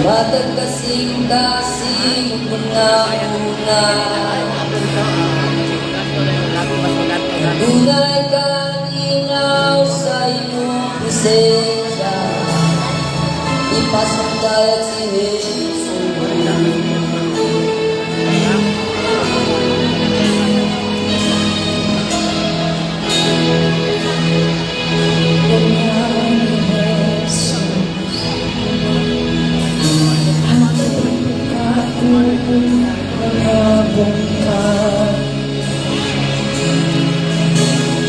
Batag kasing-kasing una-una, tunay kang inaw sa iyong presensya, ipasok kahit si Jesus.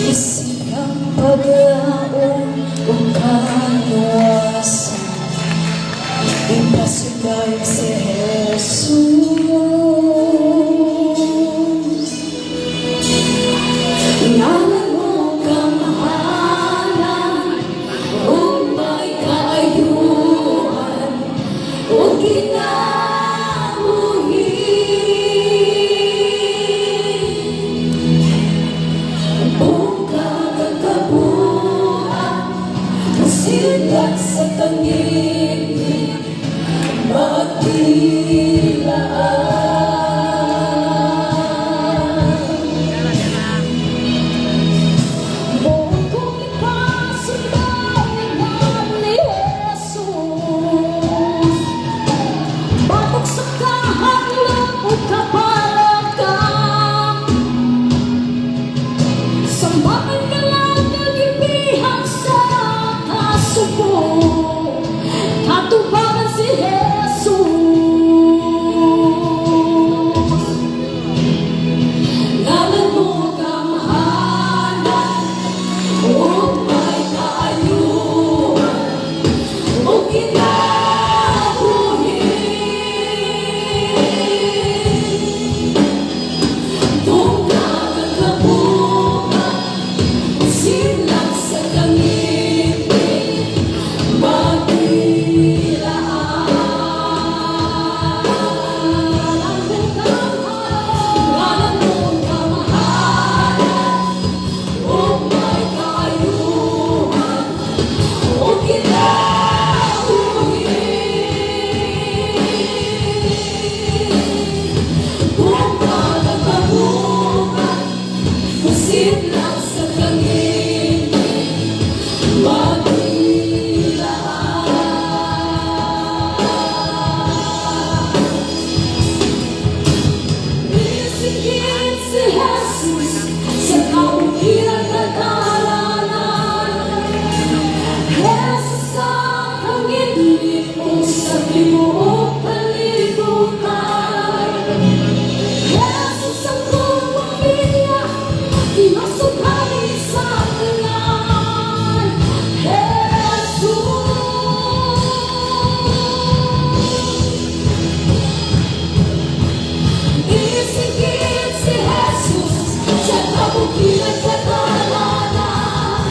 Isikang paglaon o kanuwasan, ipasugay si Jesus. Ngalan mo kamahalan, o may kaayuhan, o silat sa tanging magdilaan. Buong kong ipasunayan ni Jesus, batok sa kahanap o kapalakan, sambahan ka lang nag-ibihang sa suko, katubaran si Jesus. Ngalan mo kamahalan, o may kaayuhan, o kinabuhin. Tungkad ang kabuhan, silang sa langit, silang sa langit, isigit si Jesus sa kaukilang kadalanan. Jesus ang pangingin mo sa tibuok kalikutan. Jesus ang buong pamilya, tinasukali sa kanan. Isigit si Jesus sa kabukilang kadalanan.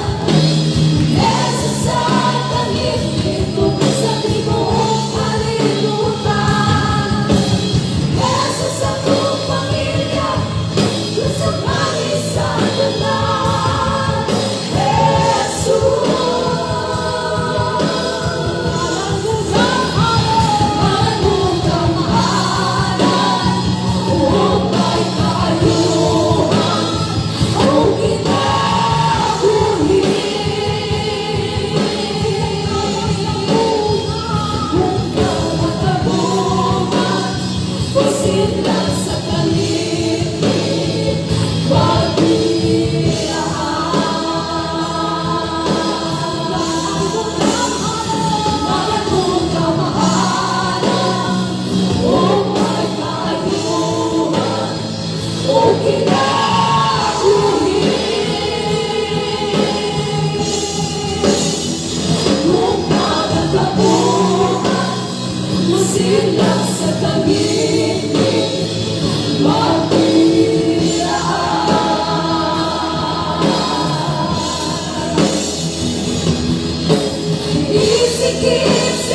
Jesus ang pangingin mo sa tibuok kalikutan. Jesus ang buong pamilya, tinasukali sa kanan. Silang sa kaligid, ngalan mo kamahalan, o may kaayuhan, o kinabuhin. Tungkad ang kabuhan, silang sa kaligid, magdilaan. Isigit